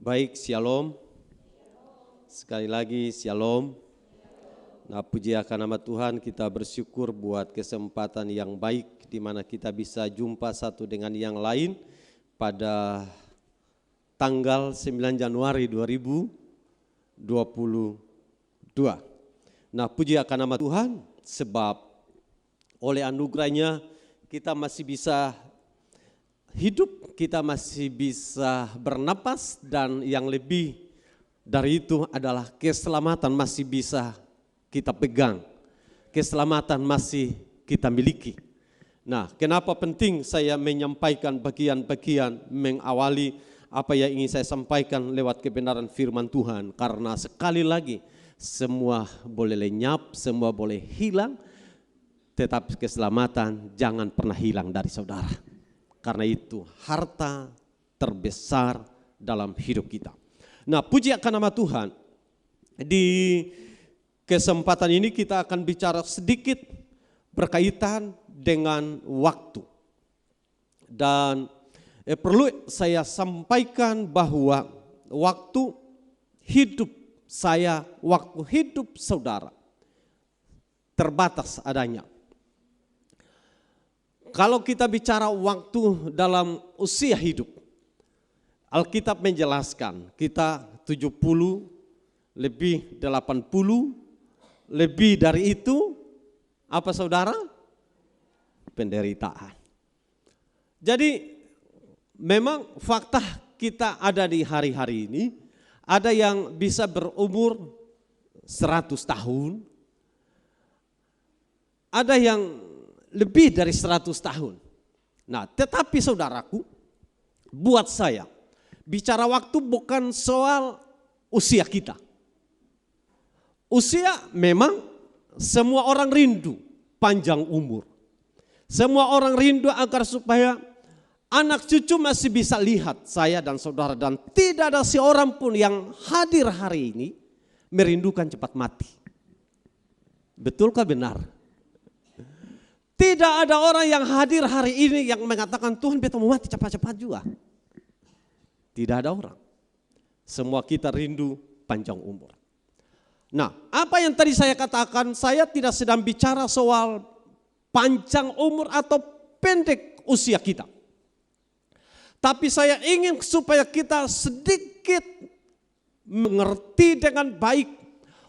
Baik, shalom. Sekali lagi shalom. Nah, puji akan nama Tuhan, kita bersyukur buat kesempatan yang baik di mana kita bisa jumpa satu dengan yang lain pada tanggal 9 Januari 2022. Nah, puji akan nama Tuhan sebab oleh anugerahnya kita masih bisa hidup, kita masih bisa bernapas, dan yang lebih dari itu adalah keselamatan masih bisa kita pegang, keselamatan masih kita miliki. Nah, kenapa penting saya menyampaikan bagian-bagian mengawali apa yang ingin saya sampaikan lewat kebenaran firman Tuhan? Karena sekali lagi semua boleh lenyap, semua boleh hilang, tetapi keselamatan jangan pernah hilang dari saudara. Karena itu harta terbesar dalam hidup kita. Nah, puji akan nama Tuhan. Di kesempatan ini kita akan bicara sedikit berkaitan dengan waktu. Dan perlu saya sampaikan bahwa waktu hidup saya, waktu hidup saudara terbatas adanya. Kalau kita bicara waktu dalam usia hidup, Alkitab menjelaskan kita 70, lebih 80, lebih dari itu, apa saudara? Penderitaan. Jadi memang fakta kita ada di hari-hari ini, ada yang bisa berumur 100 tahun, ada yang lebih dari 100 tahun. Nah, tetapi saudaraku, buat saya, bicara waktu bukan soal usia kita. Usia memang semua orang rindu panjang umur. Semua orang rindu agar supaya anak cucu masih bisa lihat saya dan saudara. Dan tidak ada seorang pun yang hadir hari ini merindukan cepat mati. Betulkah benar? Tidak ada orang yang hadir hari ini yang mengatakan Tuhan beta mau mati cepat-cepat juga. Tidak ada orang. Semua kita rindu panjang umur. Nah, apa yang tadi saya katakan, saya tidak sedang bicara soal panjang umur atau pendek usia kita. Tapi saya ingin supaya kita sedikit mengerti dengan baik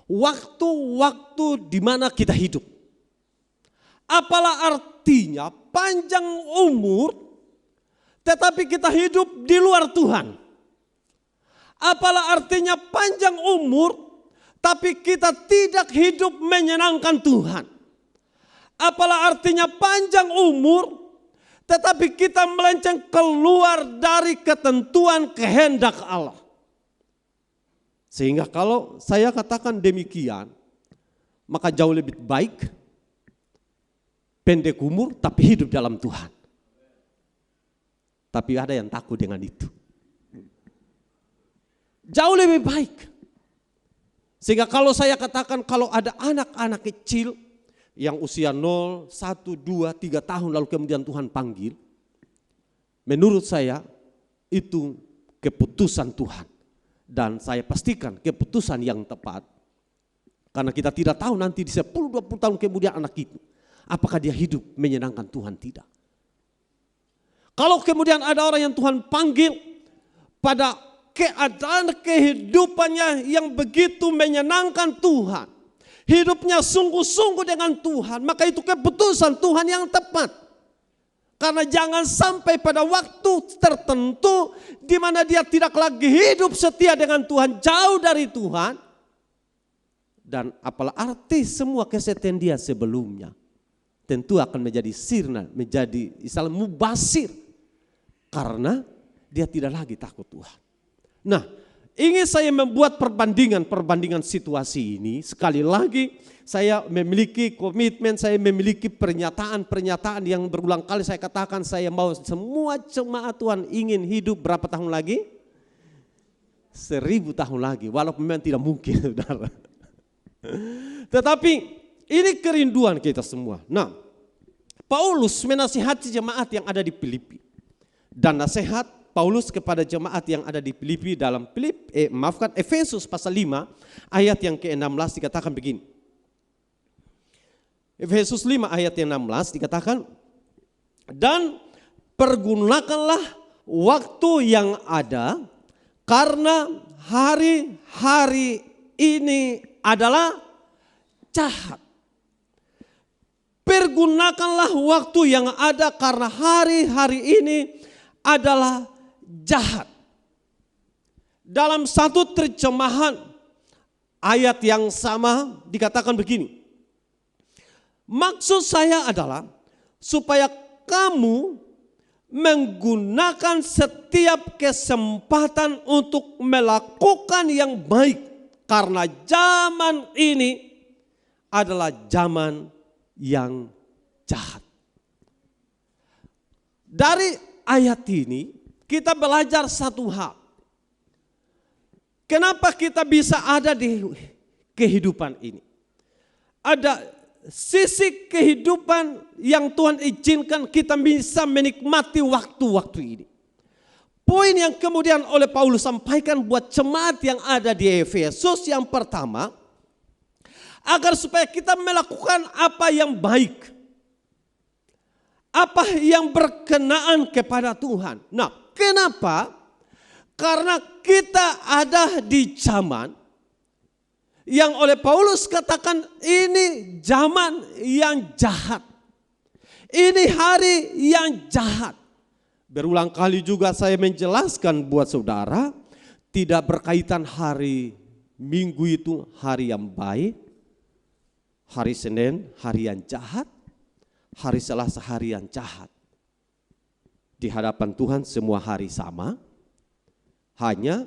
waktu-waktu di mana kita hidup. Apalah artinya panjang umur tetapi kita hidup di luar Tuhan? Apalah artinya panjang umur tapi kita tidak hidup menyenangkan Tuhan? Apalah artinya panjang umur tetapi kita melenceng keluar dari ketentuan kehendak Allah? Sehingga kalau saya katakan demikian, maka jauh lebih baik pendek umur tapi hidup dalam Tuhan. Tapi ada yang takut dengan itu. Jauh lebih baik. Sehingga kalau saya katakan kalau ada anak-anak kecil yang usia 0, 1, 2, 3 tahun lalu kemudian Tuhan panggil. Menurut saya itu keputusan Tuhan. Dan saya pastikan keputusan yang tepat. Karena kita tidak tahu nanti di 10-20 tahun kemudian anak itu, apakah dia hidup menyenangkan Tuhan? Tidak. Kalau kemudian ada orang yang Tuhan panggil pada keadaan kehidupannya yang begitu menyenangkan Tuhan, hidupnya sungguh-sungguh dengan Tuhan, maka itu keputusan Tuhan yang tepat. Karena jangan sampai pada waktu tertentu di mana dia tidak lagi hidup setia dengan Tuhan, jauh dari Tuhan. Dan apalah arti semua kesetiaan dia sebelumnya? Tentu akan menjadi sirna, menjadi istilah mubasir. Karena dia tidak lagi takut Tuhan. Nah, ingin saya membuat perbandingan situasi ini. Sekali lagi saya memiliki komitmen, saya memiliki pernyataan yang berulang kali saya katakan, saya mau semua jemaat Tuhan ingin hidup berapa tahun lagi? 1000 tahun lagi, walaupun memang tidak mungkin, saudara. Tetapi ini kerinduan kita semua. Nah, Paulus menasihati jemaat yang ada di Filipi. Dan nasihat Paulus kepada jemaat yang ada di Filipi dalam Efesus pasal 5 ayat yang ke-16 dikatakan begini. Efesus 5 ayat yang 16 dikatakan, dan pergunakanlah waktu yang ada karena hari-hari ini adalah jahat. Pergunakanlah waktu yang ada karena hari-hari ini adalah jahat. Dalam satu terjemahan ayat yang sama dikatakan begini. Maksud saya adalah supaya kamu menggunakan setiap kesempatan untuk melakukan yang baik. Karena zaman ini adalah zaman yang jahat. Dari ayat ini kita belajar satu hal. Kenapa kita bisa ada di kehidupan ini? Ada sisi kehidupan yang Tuhan izinkan kita bisa menikmati waktu-waktu ini. Poin yang kemudian oleh Paulus sampaikan buat jemaat yang ada di Efesus yang pertama, agar supaya kita melakukan apa yang baik, apa yang berkenaan kepada Tuhan. Nah, kenapa? Karena kita ada di zaman yang oleh Paulus katakan ini zaman yang jahat. Ini hari yang jahat. Berulang kali juga saya menjelaskan buat saudara, tidak berkaitan hari Minggu itu hari yang baik, hari Senin hari yang jahat, hari Selasa hari yang jahat. Di hadapan Tuhan semua hari sama. Hanya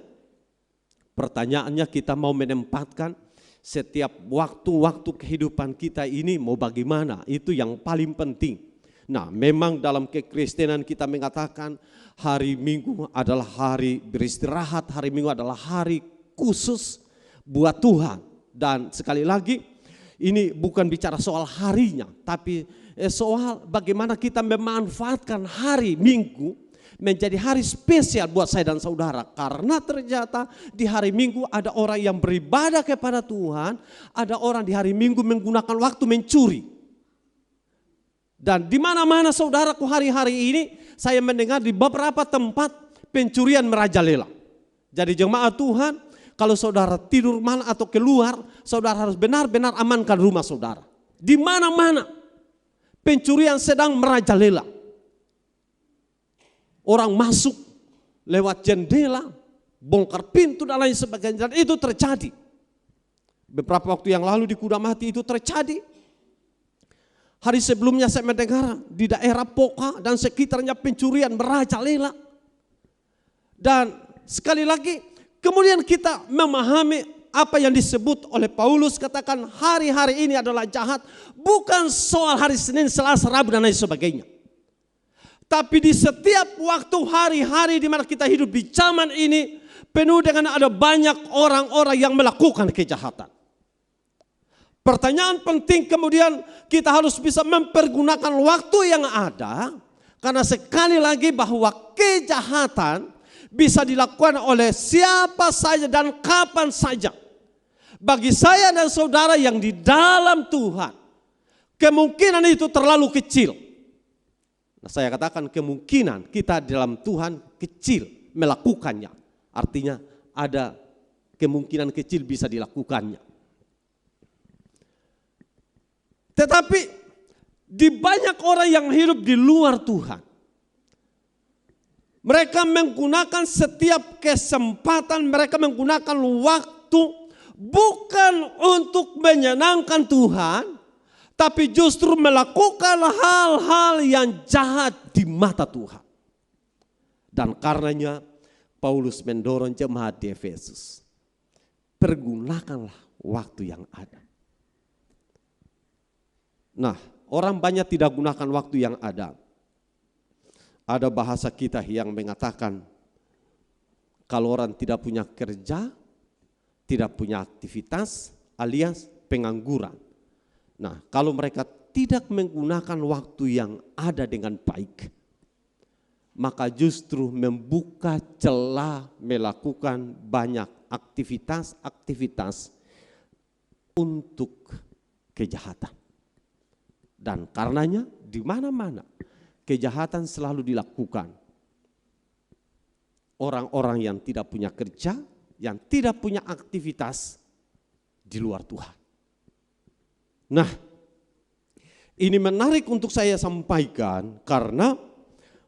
pertanyaannya kita mau menempatkan setiap waktu-waktu kehidupan kita ini mau bagaimana, itu yang paling penting. Nah, memang dalam kekristenan kita mengatakan hari Minggu adalah hari beristirahat, hari Minggu adalah hari khusus buat Tuhan. Dan sekali lagi, ini bukan bicara soal harinya, tapi soal bagaimana kita memanfaatkan hari Minggu menjadi hari spesial buat saya dan saudara. Karena ternyata di hari Minggu ada orang yang beribadah kepada Tuhan, ada orang di hari Minggu menggunakan waktu mencuri. Dan di mana-mana saudaraku hari-hari ini saya mendengar di beberapa tempat pencurian merajalela. Jadi jemaat Tuhan, kalau saudara tidur mana atau keluar, saudara harus benar-benar amankan rumah saudara. Di mana-mana pencurian sedang merajalela. Orang masuk lewat jendela, bongkar pintu dan lain sebagainya. Dan itu terjadi. Beberapa waktu yang lalu di Kudamati itu terjadi. Hari sebelumnya saya mendengar di daerah Poka dan sekitarnya pencurian merajalela. Dan sekali lagi kemudian kita memahami apa yang disebut oleh Paulus, katakan hari-hari ini adalah jahat. Bukan soal hari Senin, Selasa, Rabu dan lain sebagainya. Tapi di setiap waktu hari-hari di mana kita hidup di zaman ini penuh dengan ada banyak orang-orang yang melakukan kejahatan. Pertanyaan penting kemudian kita harus bisa mempergunakan waktu yang ada. Karena sekali lagi bahwa kejahatan bisa dilakukan oleh siapa saja dan kapan saja. Bagi saya dan saudara yang di dalam Tuhan, kemungkinan itu terlalu kecil. Nah, saya katakan kemungkinan kita dalam Tuhan kecil melakukannya. Artinya ada kemungkinan kecil bisa dilakukannya. Tetapi di banyak orang yang hidup di luar Tuhan, mereka menggunakan setiap kesempatan, mereka menggunakan waktu bukan untuk menyenangkan Tuhan, tapi justru melakukan hal-hal yang jahat di mata Tuhan. Dan karenanya Paulus mendorong jemaat di Efesus, pergunakanlah waktu yang ada. Nah, orang banyak tidak gunakan waktu yang ada. Ada bahasa kita yang mengatakan, kalau orang tidak punya kerja, tidak punya aktivitas, alias pengangguran. Nah, kalau mereka tidak menggunakan waktu yang ada dengan baik, maka justru membuka celah melakukan banyak aktivitas-aktivitas untuk kejahatan. Dan karenanya di mana-mana kejahatan selalu dilakukan. Orang-orang yang tidak punya kerja, yang tidak punya aktivitas di luar Tuhan. Nah, ini menarik untuk saya sampaikan karena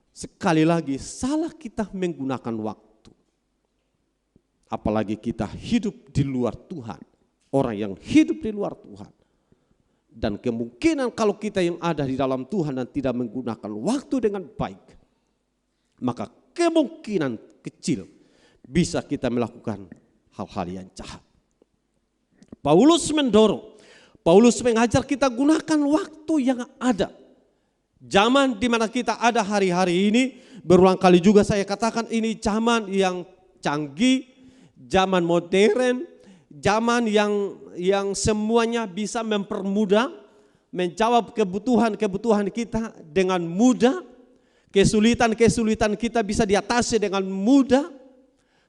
sekali lagi salah kita menggunakan waktu. Apalagi kita hidup di luar Tuhan. Orang yang hidup di luar Tuhan. Dan kemungkinan kalau kita yang ada di dalam Tuhan dan tidak menggunakan waktu dengan baik, maka kemungkinan kecil bisa kita melakukan hal-hal yang jahat. Paulus mendorong, Paulus mengajar kita gunakan waktu yang ada. Zaman di mana kita ada hari-hari ini, berulang kali juga saya katakan ini zaman yang canggih, zaman modern, zaman yang semuanya bisa mempermudah, menjawab kebutuhan-kebutuhan kita dengan mudah. Kesulitan-kesulitan kita bisa diatasi dengan mudah.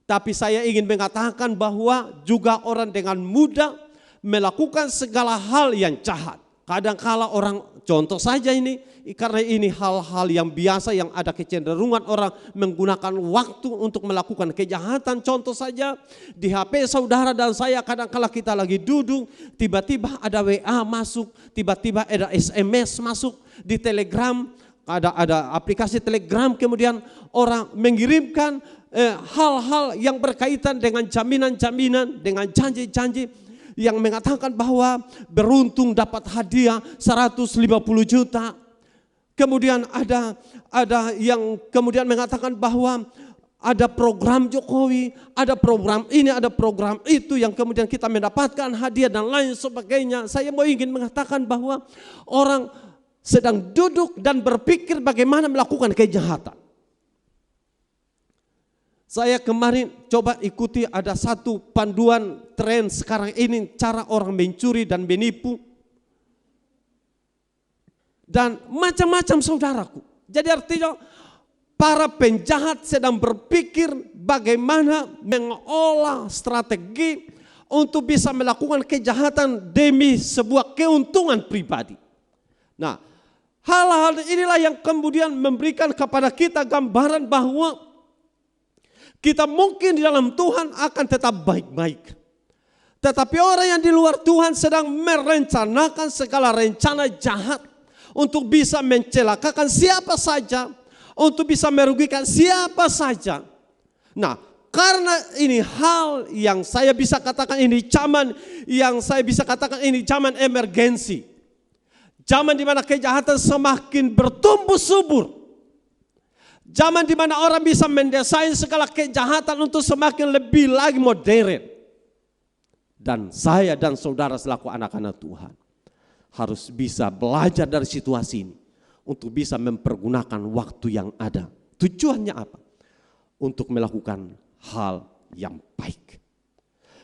Tapi saya ingin mengatakan bahwa juga orang dengan mudah melakukan segala hal yang jahat. Kadang-kala orang, contoh saja ini, karena ini hal-hal yang biasa yang ada kecenderungan orang menggunakan waktu untuk melakukan kejahatan. Contoh saja di HP saudara dan saya, kadang-kala kita lagi duduk, tiba-tiba ada WA masuk, tiba-tiba ada SMS masuk di Telegram, ada aplikasi Telegram, kemudian orang mengirimkan hal-hal yang berkaitan dengan jaminan-jaminan, dengan janji-janji yang mengatakan bahwa beruntung dapat hadiah 150 juta. Kemudian ada yang kemudian mengatakan bahwa ada program Jokowi, ada program ini, ada program itu yang kemudian kita mendapatkan hadiah dan lain sebagainya. Saya mau ingin mengatakan bahwa orang sedang duduk dan berpikir bagaimana melakukan kejahatan. Saya kemarin coba ikuti ada satu panduan tren sekarang ini, cara orang mencuri dan menipu. Dan macam-macam saudaraku. Jadi artinya para penjahat sedang berpikir bagaimana mengolah strategi untuk bisa melakukan kejahatan demi sebuah keuntungan pribadi. Nah, hal-hal inilah yang kemudian memberikan kepada kita gambaran bahwa kita mungkin di dalam Tuhan akan tetap baik-baik. Tetapi orang yang di luar Tuhan sedang merencanakan segala rencana jahat untuk bisa mencelakakan siapa saja, untuk bisa merugikan siapa saja. Nah, karena ini hal yang saya bisa katakan ini zaman yang saya bisa katakan ini zaman emergensi. Zaman di mana kejahatan semakin bertumbuh subur. Zaman di mana orang bisa mendesain segala kejahatan untuk semakin lebih lagi modern. Dan saya dan saudara selaku anak-anak Tuhan harus bisa belajar dari situasi ini untuk bisa mempergunakan waktu yang ada. Tujuannya apa? Untuk melakukan hal yang baik.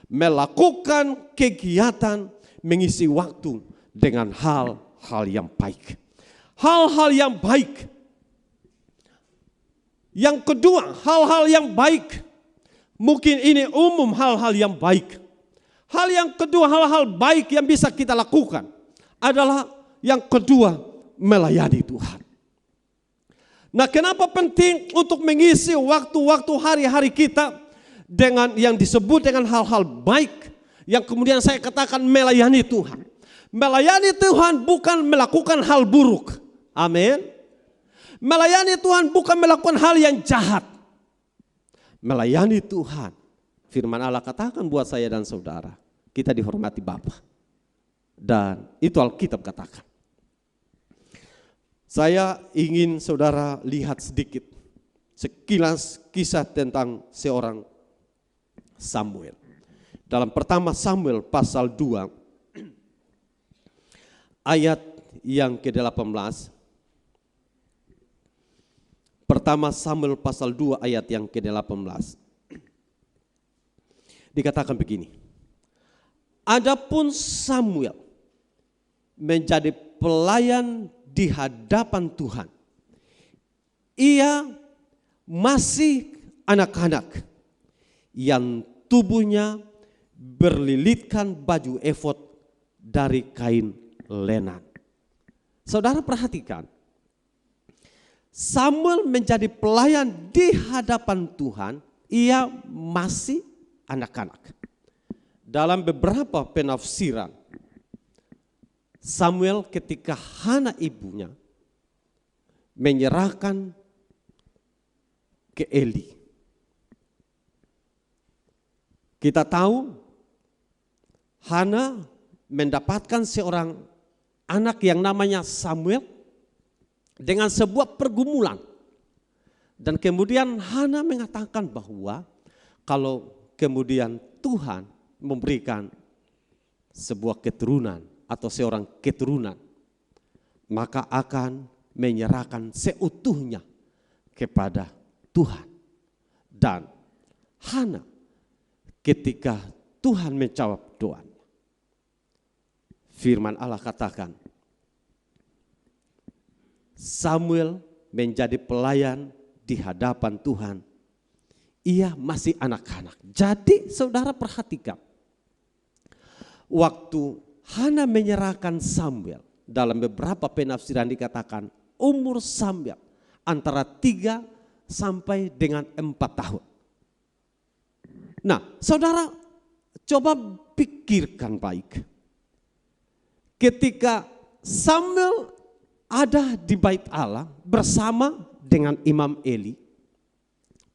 Melakukan kegiatan, mengisi waktu dengan hal-hal yang baik. Hal-hal yang baik. Yang kedua, hal-hal yang baik. Mungkin ini umum hal-hal yang baik. Hal yang kedua, hal-hal baik yang bisa kita lakukan adalah yang kedua, melayani Tuhan. Nah, kenapa penting untuk mengisi waktu-waktu hari-hari kita dengan yang disebut dengan hal-hal baik yang kemudian saya katakan melayani Tuhan. Melayani Tuhan bukan melakukan hal buruk. Amin. Melayani Tuhan bukan melakukan hal yang jahat. Melayani Tuhan, firman Allah katakan buat saya dan saudara, kita dihormati Bapa. Dan itu Alkitab katakan. Saya ingin saudara lihat sedikit, sekilas kisah tentang seorang Samuel. Dalam pertama Samuel pasal 2, ayat yang ke-18. Pertama Samuel pasal 2 ayat yang ke-18. Dikatakan begini. Adapun Samuel menjadi pelayan di hadapan Tuhan. Ia masih anak-anak yang tubuhnya berlilitkan baju efod dari kain lenan. Saudara perhatikan, Samuel menjadi pelayan di hadapan Tuhan, ia masih anak-anak. Dalam beberapa penafsiran, Samuel ketika Hana ibunya menyerahkan ke Eli. Kita tahu Hana mendapatkan seorang anak yang namanya Samuel dengan sebuah pergumulan. Dan kemudian Hana mengatakan bahwa kalau kemudian Tuhan memberikan sebuah keturunan atau seorang keturunan, maka akan menyerahkan seutuhnya kepada Tuhan. Dan Hana ketika Tuhan menjawab doanya, firman Allah katakan, Samuel menjadi pelayan di hadapan Tuhan. Ia masih anak-anak. Jadi saudara perhatikan, waktu Hana menyerahkan Samuel, dalam beberapa penafsiran dikatakan umur Samuel antara 3 sampai dengan 4 tahun. Nah, saudara coba pikirkan baik. Ketika Samuel ada di bait Allah bersama dengan Imam Eli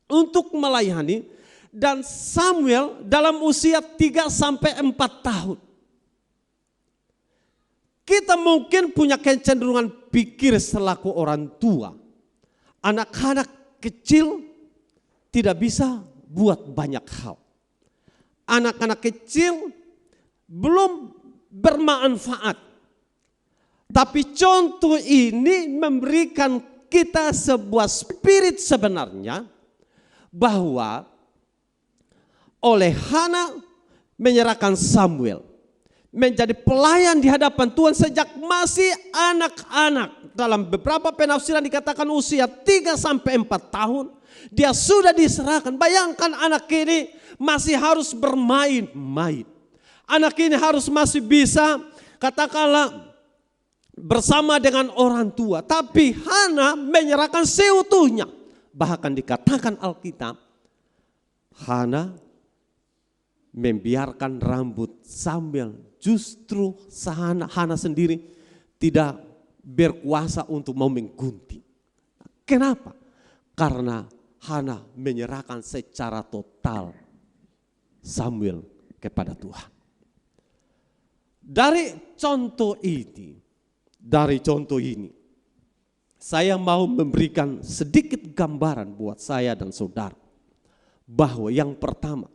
untuk melayani, dan Samuel dalam usia 3 sampai 4 tahun. Kita mungkin punya kecenderungan pikir selaku orang tua, anak-anak kecil tidak bisa buat banyak hal. Anak-anak kecil belum bermanfaat. Tapi contoh ini memberikan kita sebuah spirit sebenarnya bahwa oleh Hana menyerahkan Samuel menjadi pelayan di hadapan Tuhan sejak masih anak-anak. Dalam beberapa penafsiran dikatakan usia 3 sampai 4 tahun dia sudah diserahkan. Bayangkan anak ini masih harus bermain-main. Anak ini harus masih bisa katakanlah bersama dengan orang tua. Tapi Hana menyerahkan seutuhnya. Bahkan dikatakan Alkitab, Hana membiarkan rambut Samuel. Justru Hana sendiri tidak berkuasa untuk mau menggunting. Kenapa? Karena Hana menyerahkan secara total Samuel kepada Tuhan. Dari contoh ini, saya mau memberikan sedikit gambaran buat saya dan saudara. Bahwa yang pertama,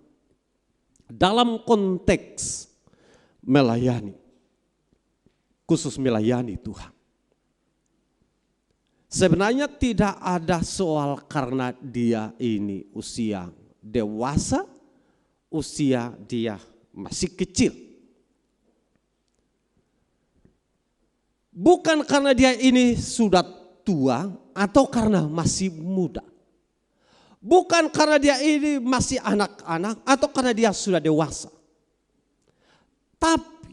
dalam konteks melayani, khusus melayani Tuhan. Sebenarnya tidak ada soal karena dia ini usia dewasa, usia dia masih kecil. Bukan karena dia ini sudah tua atau karena masih muda. Bukan karena dia ini masih anak-anak atau karena dia sudah dewasa. Tapi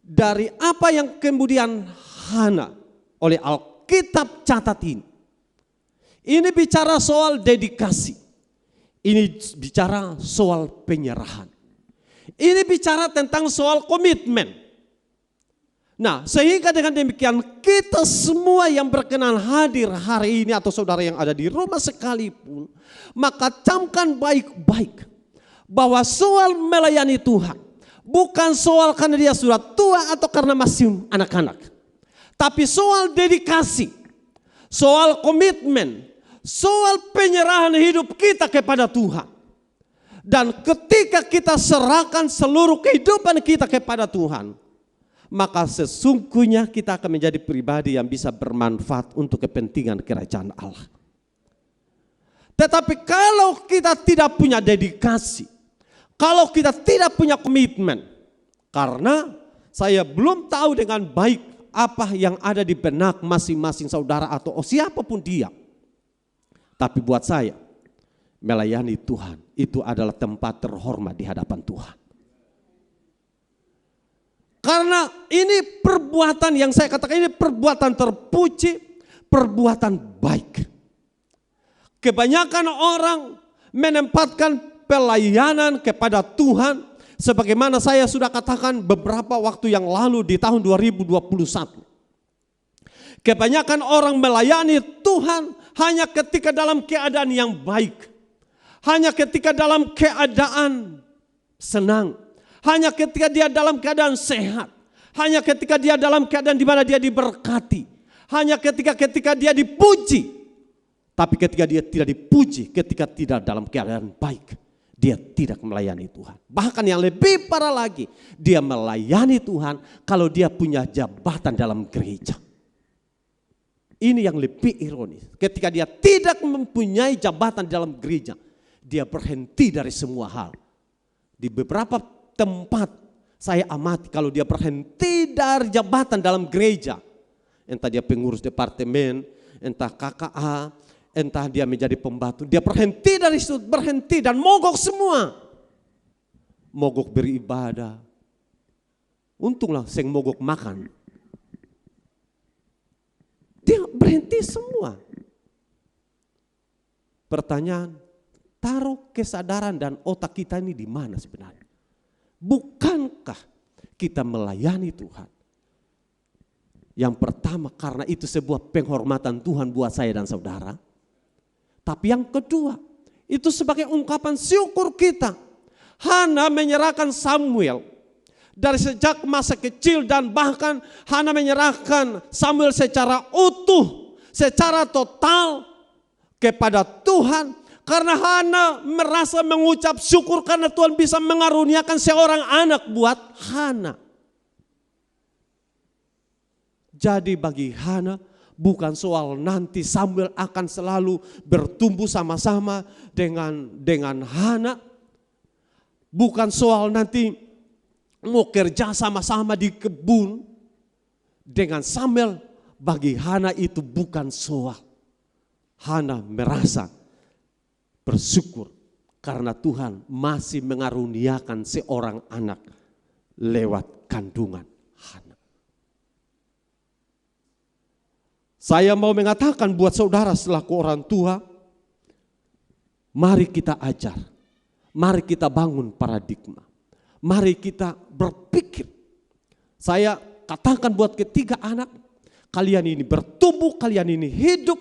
dari apa yang kemudian Hana oleh Alkitab catat ini bicara soal dedikasi. Ini bicara soal penyerahan. Ini bicara tentang soal komitmen. Nah, sehingga dengan demikian kita semua yang berkenan hadir hari ini atau saudara yang ada di rumah sekalipun, maka camkan baik-baik bahwa soal melayani Tuhan bukan soal karena dia sudah tua atau karena masih anak-anak. Tapi soal dedikasi, soal komitmen, soal penyerahan hidup kita kepada Tuhan. Dan ketika kita serahkan seluruh kehidupan kita kepada Tuhan, maka sesungguhnya kita akan menjadi pribadi yang bisa bermanfaat untuk kepentingan kerajaan Allah. Tetapi kalau kita tidak punya dedikasi, kalau kita tidak punya komitmen, karena saya belum tahu dengan baik apa yang ada di benak masing-masing saudara atau siapapun dia. Tapi buat saya, melayani Tuhan itu adalah tempat terhormat di hadapan Tuhan. Karena ini perbuatan yang saya katakan ini perbuatan terpuji, perbuatan baik. Kebanyakan orang menempatkan pelayanan kepada Tuhan sebagaimana saya sudah katakan beberapa waktu yang lalu di tahun 2021. Kebanyakan orang melayani Tuhan hanya ketika dalam keadaan yang baik. Hanya ketika dalam keadaan senang. Hanya ketika dia dalam keadaan sehat. Hanya ketika dia dalam keadaan di mana dia diberkati. Hanya ketika dia dipuji. Tapi ketika dia tidak dipuji, ketika tidak dalam keadaan baik, dia tidak melayani Tuhan. Bahkan yang lebih parah lagi, dia melayani Tuhan kalau dia punya jabatan dalam gereja. Ini yang lebih ironis. Ketika dia tidak mempunyai jabatan dalam gereja, dia berhenti dari semua hal. Di beberapa tempat saya amati kalau dia berhenti dari jabatan dalam gereja, entah dia pengurus departemen, entah KKA, entah dia menjadi pembantu, dia berhenti dari situ, berhenti dan mogok semua. Mogok beribadah. Untunglah seng mogok makan. Dia berhenti semua. Pertanyaan, taruh kesadaran dan otak kita ini di mana sebenarnya? Bukankah kita melayani Tuhan? Yang pertama karena itu sebuah penghormatan Tuhan buat saya dan saudara. Tapi yang kedua itu sebagai ungkapan syukur kita. Hana menyerahkan Samuel dari sejak masa kecil dan bahkan Hana menyerahkan Samuel secara utuh, secara total kepada Tuhan. Karena Hana merasa mengucap syukur karena Tuhan bisa mengaruniakan seorang anak buat Hana. Jadi bagi Hana bukan soal nanti Samuel akan selalu bertumbuh sama-sama dengan Hana. Bukan soal nanti mau kerja sama-sama di kebun dengan Samuel. Bagi Hana itu bukan soal. Hana merasa bersyukur karena Tuhan masih mengaruniakan seorang anak lewat kandungan Hana. Saya mau mengatakan buat saudara selaku orang tua, mari kita ajar, mari kita bangun paradigma, mari kita berpikir. Saya katakan buat ketiga anak, kalian ini bertumbuh, kalian ini hidup,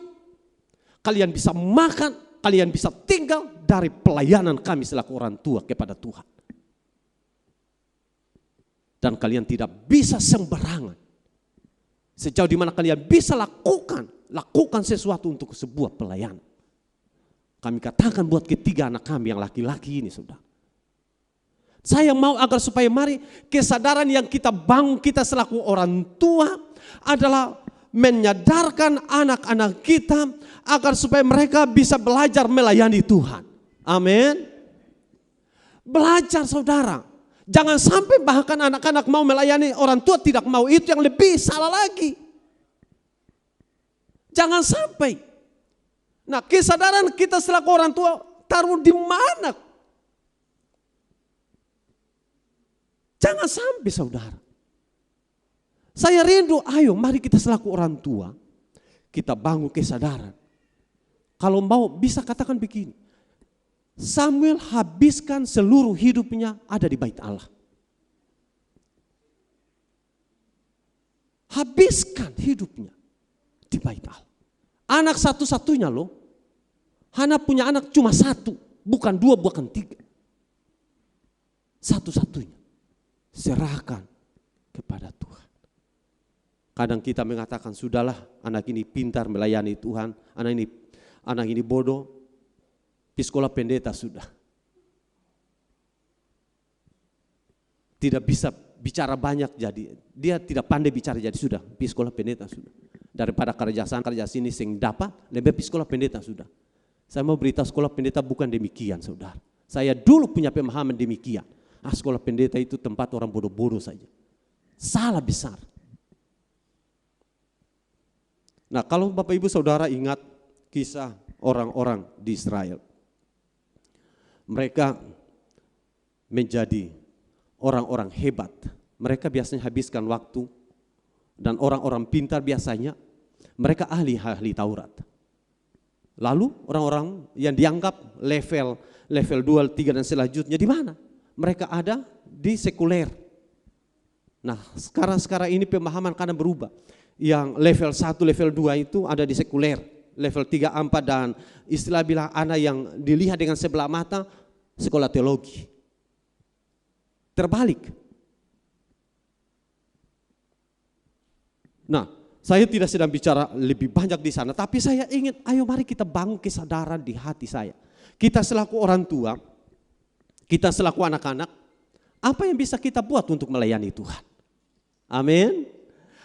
kalian bisa makan, kalian bisa tinggal dari pelayanan kami selaku orang tua kepada Tuhan. Dan kalian tidak bisa sembarangan. Sejauh dimana kalian bisa lakukan sesuatu untuk sebuah pelayanan. Kami katakan buat ketiga anak kami yang laki-laki ini, saudara. Saya mau agar supaya mari kesadaran yang kita bangun kita selaku orang tua adalah menyadarkan anak-anak kita agar supaya mereka bisa belajar melayani Tuhan. Amin. Belajar saudara. Jangan sampai bahkan anak-anak mau melayani orang tua tidak mau, itu yang lebih salah lagi. Jangan sampai. Nah, kesadaran kita selaku orang tua taruh di mana? Jangan sampai saudara. Saya rindu, ayo mari kita selaku orang tua, kita bangun kesadaran. Kalau mau bisa katakan begini, Samuel habiskan seluruh hidupnya ada di bait Allah. Habiskan hidupnya di bait Allah. Anak satu-satunya loh. Hana punya anak cuma satu, bukan dua, bukan tiga. Satu-satunya. Serahkan kepada Tuhan. Kadang kita mengatakan sudahlah anak ini pintar melayani Tuhan, anak ini bodoh, di sekolah pendeta sudah. Tidak bisa bicara banyak jadi, dia tidak pandai bicara jadi sudah, di sekolah pendeta sudah. Daripada kerja sini sing dapat, lebih di sekolah pendeta sudah. Saya mau beritahu sekolah pendeta bukan demikian saudara. Saya dulu punya pemahaman demikian. Sekolah pendeta itu tempat orang bodoh-bodoh saja. Salah besar. Nah, kalau Bapak Ibu Saudara ingat kisah orang-orang di Israel. Mereka menjadi orang-orang hebat. Mereka biasanya habiskan waktu, dan orang-orang pintar biasanya mereka ahli Taurat. Lalu orang-orang yang dianggap level 2, 3 dan selanjutnya di mana? Mereka ada di sekuler. Nah, sekarang ini pemahaman kadang berubah. Yang level 1, level 2 itu ada di sekuler. Level 3, 4 dan istilah bilang anak yang dilihat dengan sebelah mata sekolah teologi. Terbalik. Nah, saya tidak sedang bicara lebih banyak di sana, tapi saya ingin ayo mari kita bangun kesadaran di hati saya. Kita selaku orang tua, kita selaku anak-anak, apa yang bisa kita buat untuk melayani Tuhan? Amin.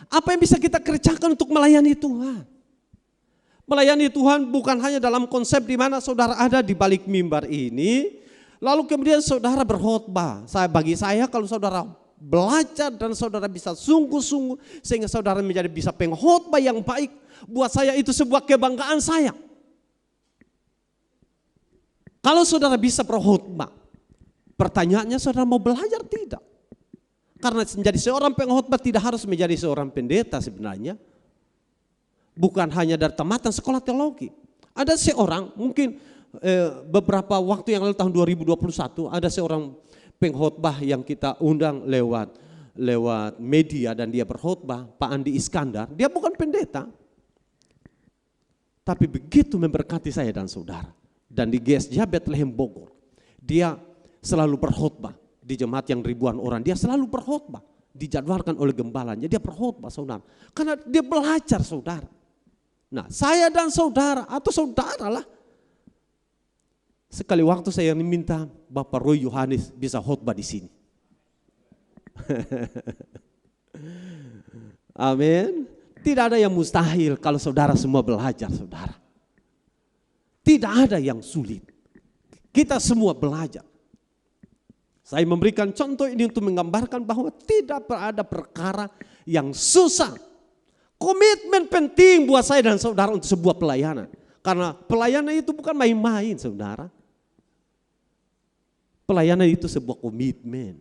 Apa yang bisa kita kerjakan untuk melayani Tuhan? Melayani Tuhan bukan hanya dalam konsep di mana saudara ada di balik mimbar ini, lalu kemudian saudara berkhotbah. Bagi saya kalau saudara belajar dan saudara bisa sungguh-sungguh sehingga saudara menjadi bisa pengkhotbah yang baik, buat saya itu sebuah kebanggaan saya. Kalau saudara bisa berkhotbah, pertanyaannya saudara mau belajar tidak? Karena menjadi seorang pengkhotbah tidak harus menjadi seorang pendeta sebenarnya. Bukan hanya dari tamatan sekolah teologi. Ada seorang mungkin beberapa waktu yang lalu tahun 2021 ada seorang pengkhotbah yang kita undang lewat media dan dia berkhotbah, Pak Andi Iskandar. Dia bukan pendeta. Tapi begitu memberkati saya dan saudara. Dan di GSJ Bethlehem Bogor, dia selalu berkhotbah. Di jemaat yang ribuan orang, dia selalu berkhotbah. Dijadwalkan oleh gembalanya, dia berkhotbah saudara. Karena dia belajar saudara. Nah, saya dan saudara atau saudara lah. Sekali waktu saya minta Bapak Roy Yohanes bisa khotbah di sini. Amin. Tidak ada yang mustahil kalau saudara semua belajar saudara. Tidak ada yang sulit. Kita semua belajar. Saya memberikan contoh ini untuk menggambarkan bahwa tidak ada perkara yang susah. Komitmen penting buat saya dan saudara untuk sebuah pelayanan. Karena pelayanan itu bukan main-main saudara. Pelayanan itu sebuah komitmen.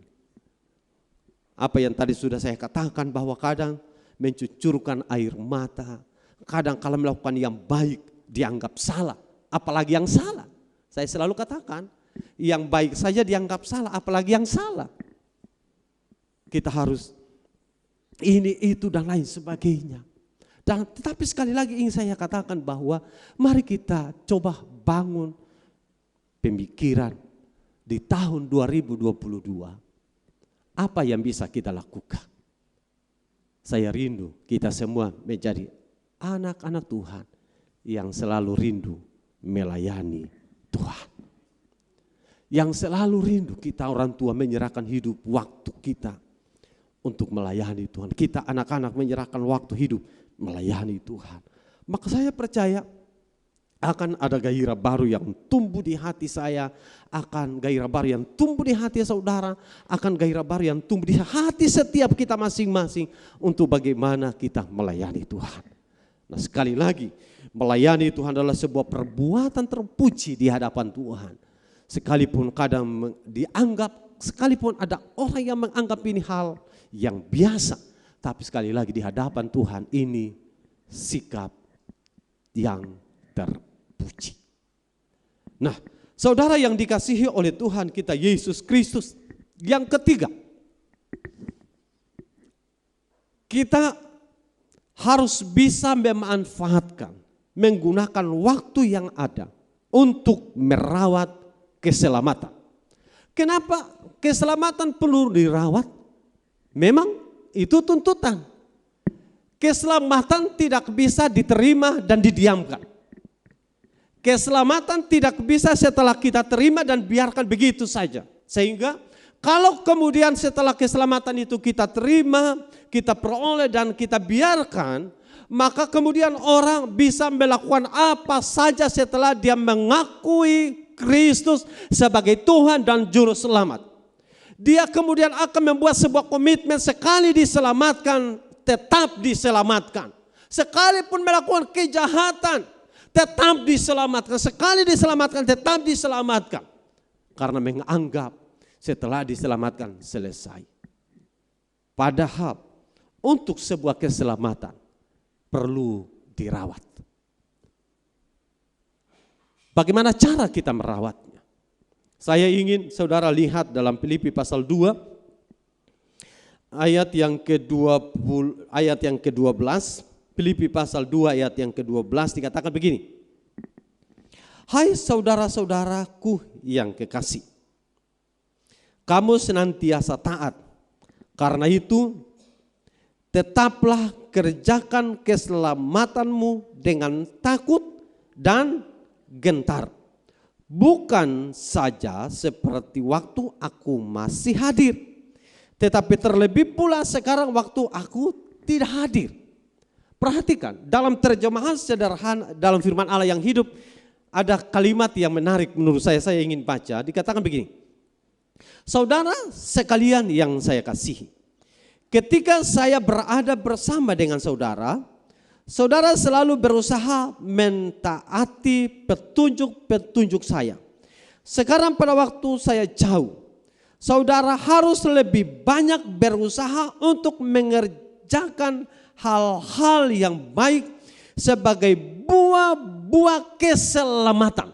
Apa yang tadi sudah saya katakan bahwa kadang mencucurkan air mata. Kadang kalau melakukan yang baik dianggap salah. Apalagi yang salah. Saya selalu katakan. Yang baik saja dianggap salah, apalagi yang salah. Kita harus ini, itu dan lain sebagainya. Dan tetapi sekali lagi ingin saya katakan bahwa mari kita coba bangun pemikiran di tahun 2022. Apa yang bisa kita lakukan? Saya rindu kita semua menjadi anak-anak Tuhan yang selalu rindu melayani Tuhan. Yang selalu rindu kita orang tua menyerahkan hidup waktu kita untuk melayani Tuhan. Kita anak-anak menyerahkan waktu hidup melayani Tuhan. Maka saya percaya akan ada gairah baru yang tumbuh di hati saya. Akan gairah baru yang tumbuh di hati saudara. Akan gairah baru yang tumbuh di hati setiap kita masing-masing. Untuk bagaimana kita melayani Tuhan. Nah sekali lagi, melayani Tuhan adalah sebuah perbuatan terpuji di hadapan Tuhan. Sekalipun kadang dianggap, sekalipun ada orang yang menganggap ini hal yang biasa. Tapi sekali lagi di hadapan Tuhan ini sikap yang terpuji. Nah, saudara yang dikasihi oleh Tuhan kita Yesus Kristus. Yang ketiga, kita harus bisa memanfaatkan, menggunakan waktu yang ada untuk merawat keselamatan. Kenapa keselamatan perlu dirawat? Memang itu tuntutan. Keselamatan tidak bisa diterima dan didiamkan. Keselamatan tidak bisa setelah kita terima dan biarkan begitu saja. Sehingga kalau kemudian setelah keselamatan itu kita terima, kita peroleh dan kita biarkan, maka kemudian orang bisa melakukan apa saja setelah dia mengakui Kristus sebagai Tuhan dan Juru Selamat. Dia kemudian akan membuat sebuah komitmen sekali diselamatkan, tetap diselamatkan. Sekalipun melakukan kejahatan, tetap diselamatkan. Sekali diselamatkan, tetap diselamatkan. Karena menganggap setelah diselamatkan selesai. Padahal untuk sebuah keselamatan perlu dirawat. Bagaimana cara kita merawatnya? Saya ingin saudara lihat dalam Filipi pasal 2 ayat yang ke-12. Filipi pasal 2 ayat yang ke-12 dikatakan begini. Hai saudara-saudaraku yang kekasih, kamu senantiasa taat. Karena itu tetaplah kerjakan keselamatanmu dengan takut dan gentar. Bukan saja seperti waktu aku masih hadir, tetapi terlebih pula sekarang waktu aku tidak hadir. Perhatikan, dalam terjemahan sederhana, dalam firman Allah yang hidup, ada kalimat yang menarik menurut saya ingin baca. Dikatakan begini. Saudara sekalian yang saya kasihi, ketika saya berada bersama dengan saudara, saudara selalu berusaha mentaati petunjuk-petunjuk saya. Sekarang pada waktu saya jauh, saudara harus lebih banyak berusaha untuk mengerjakan hal-hal yang baik sebagai buah-buah keselamatan.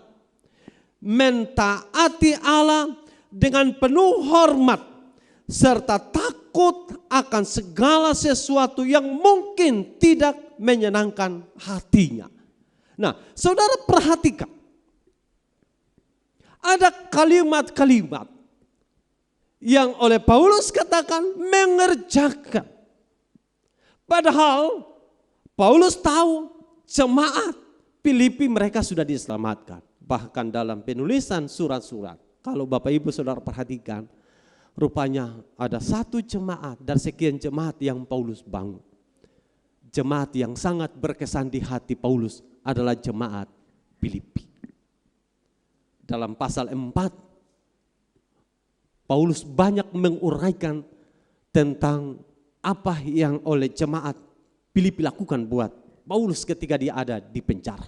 Mentaati Allah dengan penuh hormat serta takut akan segala sesuatu yang mungkin tidak menyenangkan hatinya. Nah, saudara perhatikan. Ada kalimat-kalimat yang oleh Paulus katakan mengerjakan. Padahal Paulus tahu jemaat Filipi mereka sudah diselamatkan. Bahkan dalam penulisan surat-surat, kalau Bapak Ibu Saudara perhatikan, rupanya ada satu jemaat dari sekian jemaat yang Paulus bangun. Jemaat yang sangat berkesan di hati Paulus adalah jemaat Filipi. Dalam pasal 4, Paulus banyak menguraikan tentang apa yang oleh jemaat Filipi lakukan buat Paulus ketika dia ada di penjara.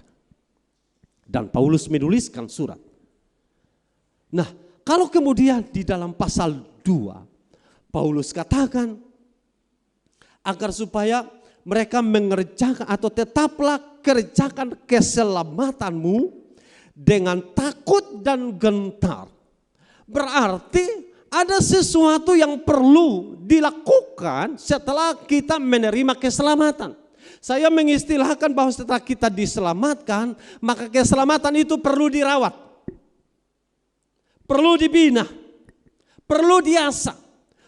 Dan Paulus menuliskan surat. Nah, kalau kemudian di dalam pasal 2, Paulus katakan agar supaya mereka mengerjakan atau tetaplah kerjakan keselamatanmu dengan takut dan gentar. Berarti ada sesuatu yang perlu dilakukan setelah kita menerima keselamatan. Saya mengistilahkan bahwa setelah kita diselamatkan, maka keselamatan itu perlu dirawat. Perlu dibina, perlu diasah,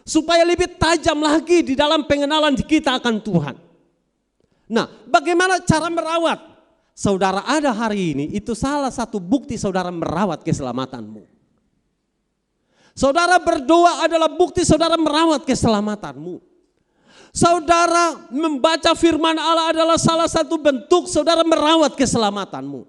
supaya lebih tajam lagi di dalam pengenalan kita akan Tuhan. Nah, bagaimana cara merawat? Saudara ada hari ini, itu salah satu bukti saudara merawat keselamatanmu. Saudara berdoa adalah bukti saudara merawat keselamatanmu. Saudara membaca firman Allah adalah salah satu bentuk saudara merawat keselamatanmu.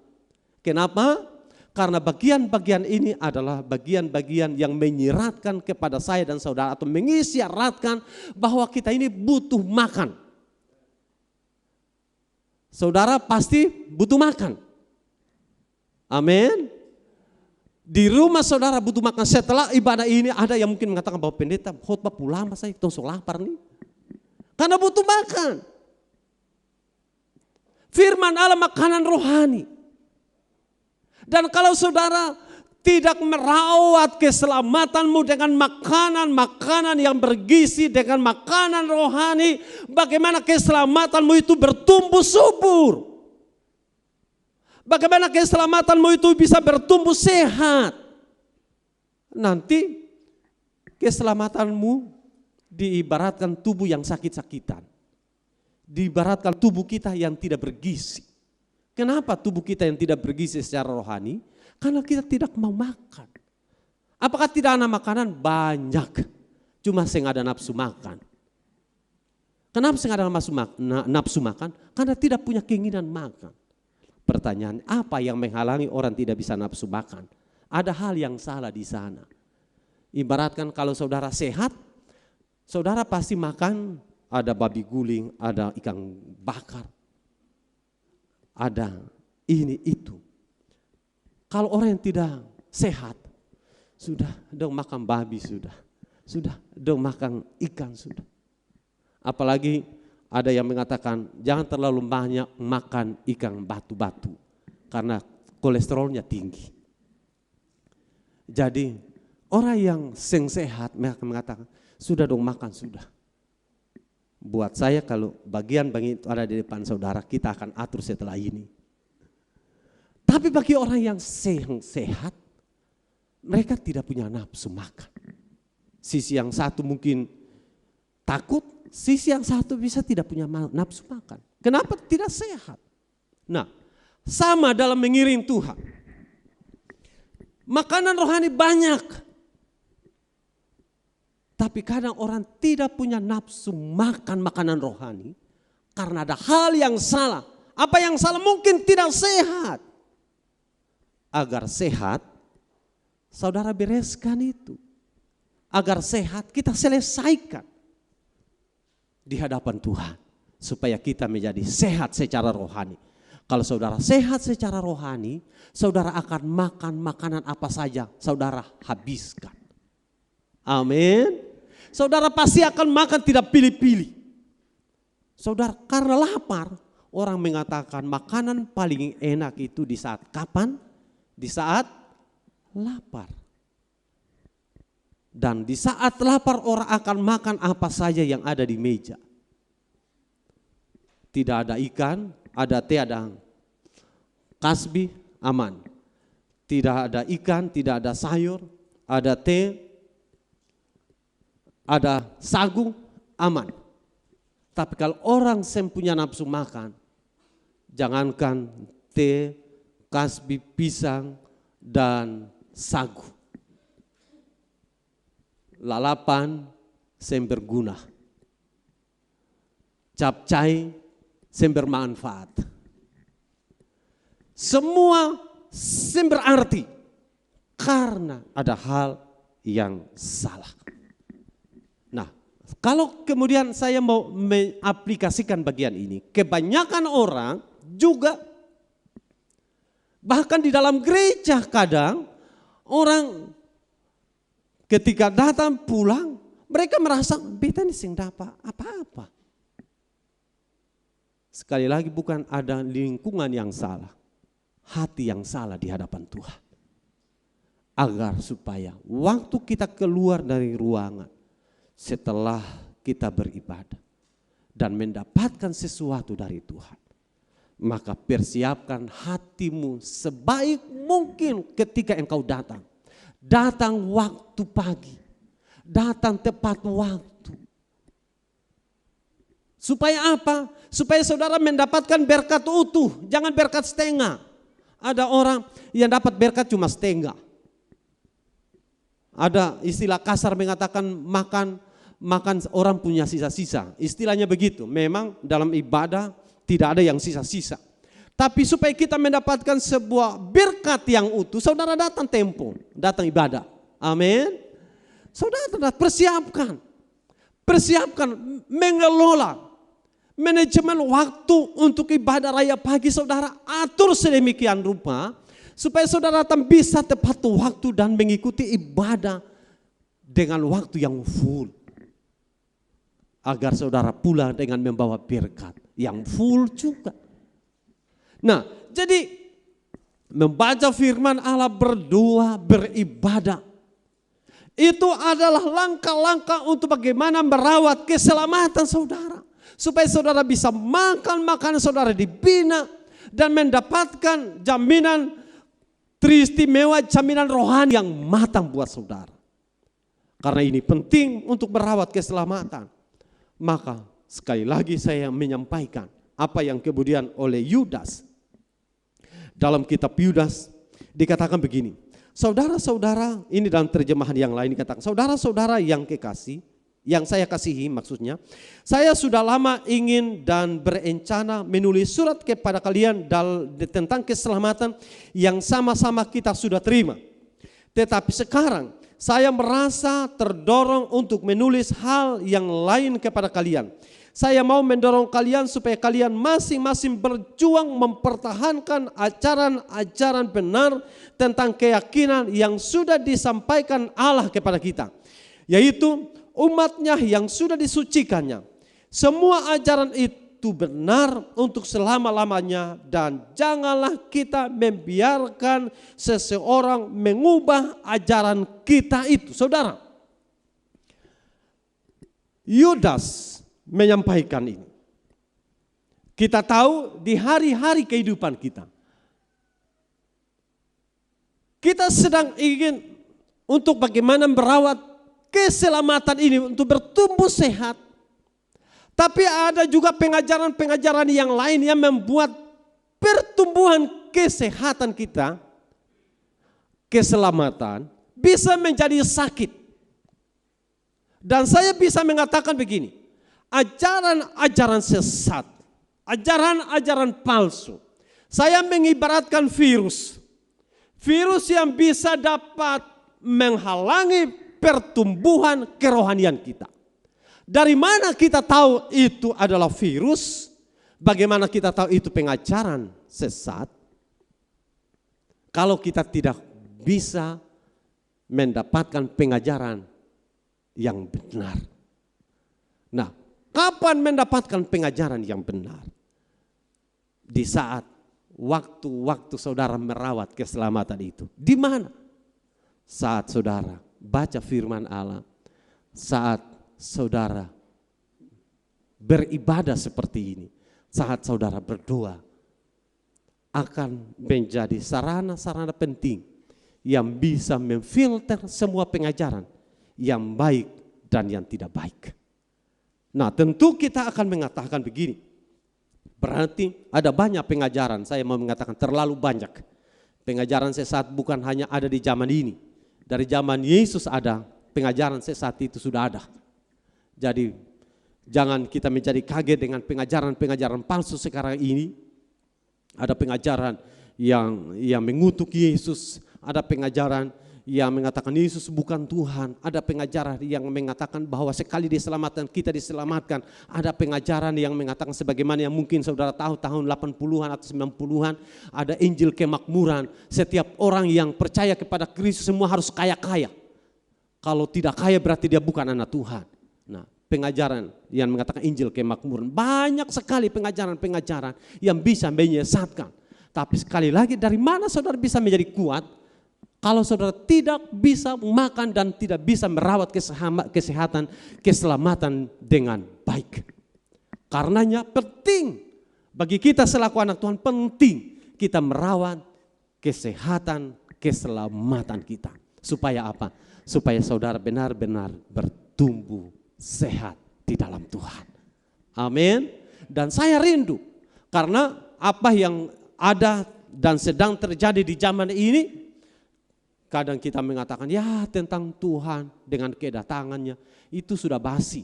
Kenapa? Karena bagian-bagian ini adalah bagian-bagian yang menyiratkan kepada saya dan saudara atau mengisyaratkan bahwa kita ini butuh makan. Saudara pasti butuh makan. Amin. Di rumah saudara butuh makan. Setelah ibadah ini ada yang mungkin mengatakan bahwa pendeta khotbah pulang saya tong lapar nih. Karena butuh makan. Firman Allah makanan rohani. Dan kalau saudara tidak merawat keselamatanmu dengan makanan-makanan yang bergizi, dengan makanan rohani, bagaimana keselamatanmu itu bertumbuh subur? Bagaimana keselamatanmu itu bisa bertumbuh sehat? Nanti keselamatanmu diibaratkan tubuh yang sakit-sakitan. Diibaratkan tubuh kita yang tidak bergizi. Kenapa tubuh kita yang tidak bergizi secara rohani? Karena kita tidak mau makan. Apakah tidak ada makanan? Banyak. Cuma saya nggak ada nafsu makan. Kenapa saya nggak ada nafsu makan? Karena tidak punya keinginan makan. Pertanyaan, apa yang menghalangi orang tidak bisa nafsu makan? Ada hal yang salah di sana. Ibaratkan kalau saudara sehat, saudara pasti makan ada babi guling, ada ikan bakar. Ada ini itu. Kalau orang yang tidak sehat, sudah dong makan babi sudah dong makan ikan sudah. Apalagi ada yang mengatakan jangan terlalu banyak makan ikan batu-batu karena kolesterolnya tinggi. Jadi orang yang sehat mereka mengatakan sudah dong makan sudah. Buat saya kalau bagian itu ada di depan saudara, kita akan atur setelah ini. Tapi bagi orang yang sehat, mereka tidak punya nafsu makan. Sisi yang satu mungkin takut, sisi yang satu bisa tidak punya nafsu makan. Kenapa tidak sehat? Nah, sama dalam mengiring Tuhan. Makanan rohani banyak. Tapi kadang orang tidak punya nafsu makan makanan rohani karena ada hal yang salah. Apa yang salah? Mungkin tidak sehat. Agar sehat, saudara bereskan itu. Agar sehat, kita selesaikan di hadapan Tuhan. Supaya kita menjadi sehat secara rohani. Kalau saudara sehat secara rohani, saudara akan makan makanan apa saja, saudara habiskan. Amin. Saudara pasti akan makan tidak pilih-pilih. Saudara karena lapar, orang mengatakan makanan paling enak itu di saat kapan? Di saat lapar. Dan di saat lapar orang akan makan apa saja yang ada di meja. Tidak ada ikan, ada teh, ada kasbi, aman. Tidak ada ikan, tidak ada sayur, ada teh, ada sagu, aman. Tapi kalau orang yang punya nafsu makan, jangankan teh, kasbi, pisang, dan sagu. Lalapan sem berguna. Capcay sem bermanfaat. Semua sem berarti karena ada hal yang salah. Nah, kalau kemudian saya mau mengaplikasikan bagian ini, kebanyakan orang juga bahkan di dalam gereja kadang orang ketika datang pulang mereka merasa beta ini sing dapat apa-apa. Sekali lagi bukan ada lingkungan yang salah, hati yang salah di hadapan Tuhan. Agar supaya waktu kita keluar dari ruangan setelah kita beribadah dan mendapatkan sesuatu dari Tuhan, maka persiapkan hatimu sebaik mungkin ketika engkau datang. Datang waktu pagi, datang tepat waktu. Supaya apa? Supaya saudara mendapatkan berkat utuh, jangan berkat setengah. Ada orang yang dapat berkat cuma setengah. Ada istilah kasar mengatakan makan orang punya sisa-sisa. Istilahnya begitu. Memang dalam ibadah tidak ada yang sisa-sisa. Tapi supaya kita mendapatkan sebuah berkat yang utuh, saudara datang tempo, datang ibadah. Amin. Saudara persiapkan. Persiapkan mengelola manajemen waktu untuk ibadah raya pagi, saudara atur sedemikian rupa supaya saudara datang bisa tepat waktu dan mengikuti ibadah dengan waktu yang full. Agar saudara pulang dengan membawa berkat yang full juga. Nah, jadi membaca firman Allah, berdoa, beribadah, itu adalah langkah-langkah untuk bagaimana merawat keselamatan saudara. Supaya saudara bisa makan makanan saudara dibina dan mendapatkan jaminan teristimewa, jaminan rohani yang matang buat saudara. Karena ini penting untuk merawat keselamatan. Maka sekali lagi saya menyampaikan apa yang kemudian oleh Yudas. Dalam kitab Yudas dikatakan begini. Saudara-saudara, ini dalam terjemahan yang lain dikatakan, saudara-saudara yang kekasih, yang saya kasihi maksudnya, saya sudah lama ingin dan berencana menulis surat kepada kalian tentang keselamatan yang sama-sama kita sudah terima. Tetapi sekarang saya merasa terdorong untuk menulis hal yang lain kepada kalian. Saya mau mendorong kalian supaya kalian masing-masing berjuang mempertahankan ajaran-ajaran benar tentang keyakinan yang sudah disampaikan Allah kepada kita. Yaitu umatnya yang sudah disucikannya. Semua ajaran itu benar untuk selama-lamanya dan janganlah kita membiarkan seseorang mengubah ajaran kita itu. Saudara, Yudas menyampaikan ini. Kita tahu di hari-hari kehidupan kita, kita sedang ingin untuk bagaimana merawat keselamatan ini untuk bertumbuh sehat. Tapi ada juga pengajaran-pengajaran yang lain yang membuat pertumbuhan kesehatan kita, keselamatan bisa menjadi sakit. Dan saya bisa mengatakan begini, ajaran-ajaran sesat, ajaran-ajaran palsu, saya mengibaratkan virus. Virus yang bisa dapat menghalangi pertumbuhan kerohanian kita. Dari mana kita tahu itu adalah virus? Bagaimana kita tahu itu pengajaran sesat? Kalau kita tidak bisa mendapatkan pengajaran yang benar. Nah, kapan mendapatkan pengajaran yang benar? Di saat waktu-waktu saudara merawat keselamatan itu. Di mana? Saat saudara baca firman Allah, saat saudara beribadah seperti ini, saat saudara berdoa, akan menjadi sarana-sarana penting yang bisa memfilter semua pengajaran yang baik dan yang tidak baik. Nah, tentu kita akan mengatakan begini, berarti ada banyak pengajaran, saya mau mengatakan terlalu banyak. Pengajaran sesat bukan hanya ada di zaman ini, dari zaman Yesus ada, pengajaran sesat itu sudah ada. Jadi jangan kita menjadi kaget dengan pengajaran-pengajaran palsu sekarang ini. Ada pengajaran yang mengutuk Yesus, ada pengajaran yang mengatakan Yesus bukan Tuhan, ada pengajaran yang mengatakan bahwa sekali diselamatkan kita diselamatkan, ada pengajaran yang mengatakan sebagaimana yang mungkin saudara tahu tahun 80-an atau 90-an, ada Injil kemakmuran, setiap orang yang percaya kepada Kristus semua harus kaya-kaya. Kalau tidak kaya berarti dia bukan anak Tuhan. Nah, pengajaran yang mengatakan Injil kemakmuran, banyak sekali pengajaran-pengajaran yang bisa menyesatkan. Tapi sekali lagi, dari mana saudara bisa menjadi kuat kalau saudara tidak bisa makan dan tidak bisa merawat kesehatan, keselamatan dengan baik? Karenanya penting bagi kita selaku anak Tuhan, penting kita merawat kesehatan, keselamatan kita. Supaya apa? Supaya saudara benar-benar bertumbuh sehat di dalam Tuhan. Amin. Dan saya rindu karena apa yang ada dan sedang terjadi di zaman ini, kadang kita mengatakan ya tentang Tuhan dengan kedatangannya itu sudah basi.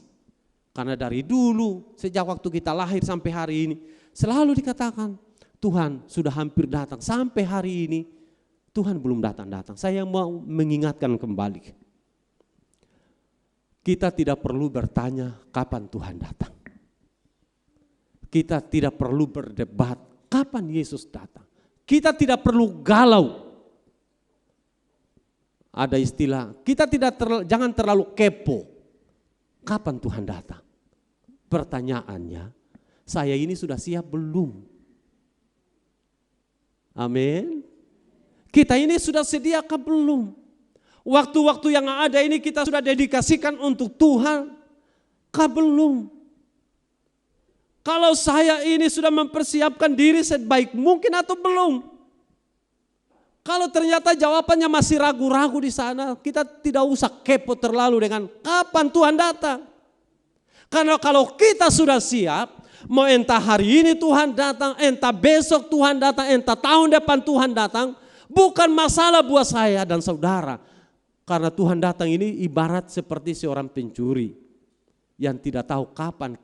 Karena dari dulu sejak waktu kita lahir sampai hari ini selalu dikatakan Tuhan sudah hampir datang. Sampai hari ini Tuhan belum datang-datang. Saya mau mengingatkan kembali. Kita tidak perlu bertanya kapan Tuhan datang. Kita tidak perlu berdebat kapan Yesus datang. Kita tidak perlu galau. Ada istilah, kita jangan terlalu kepo. Kapan Tuhan datang? Pertanyaannya, saya ini sudah siap belum? Amin. Kita ini sudah sediakah belum? Waktu-waktu yang ada ini kita sudah dedikasikan untuk Tuhan, kah belum? Kalau saya ini sudah mempersiapkan diri sebaik mungkin atau belum? Kalau ternyata jawabannya masih ragu-ragu di sana, kita tidak usah kepo terlalu dengan kapan Tuhan datang. Karena kalau kita sudah siap, mau entah hari ini Tuhan datang, entah besok Tuhan datang, entah tahun depan Tuhan datang, bukan masalah buat saya dan saudara. Karena Tuhan datang ini ibarat seperti seorang pencuri yang tidak tahu kapan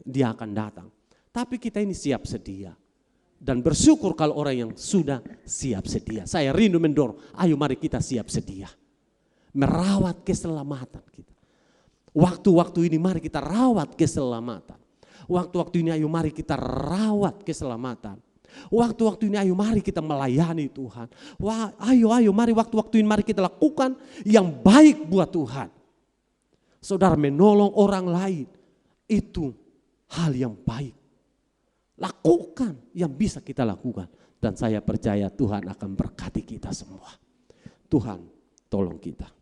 dia akan datang. Tapi kita ini siap sedia. Dan bersyukur kalau orang yang sudah siap sedia. Saya rindu mendorong, ayo mari kita siap sedia. Merawat keselamatan kita. Waktu-waktu ini mari kita rawat keselamatan. Waktu-waktu ini ayo mari kita rawat keselamatan. Waktu-waktu ini ayo mari kita melayani Tuhan. Wah, ayo mari waktu-waktu ini mari kita lakukan yang baik buat Tuhan. Saudara, menolong orang lain itu hal yang baik. Lakukan yang bisa kita lakukan. Dan saya percaya Tuhan akan berkati kita semua. Tuhan tolong kita.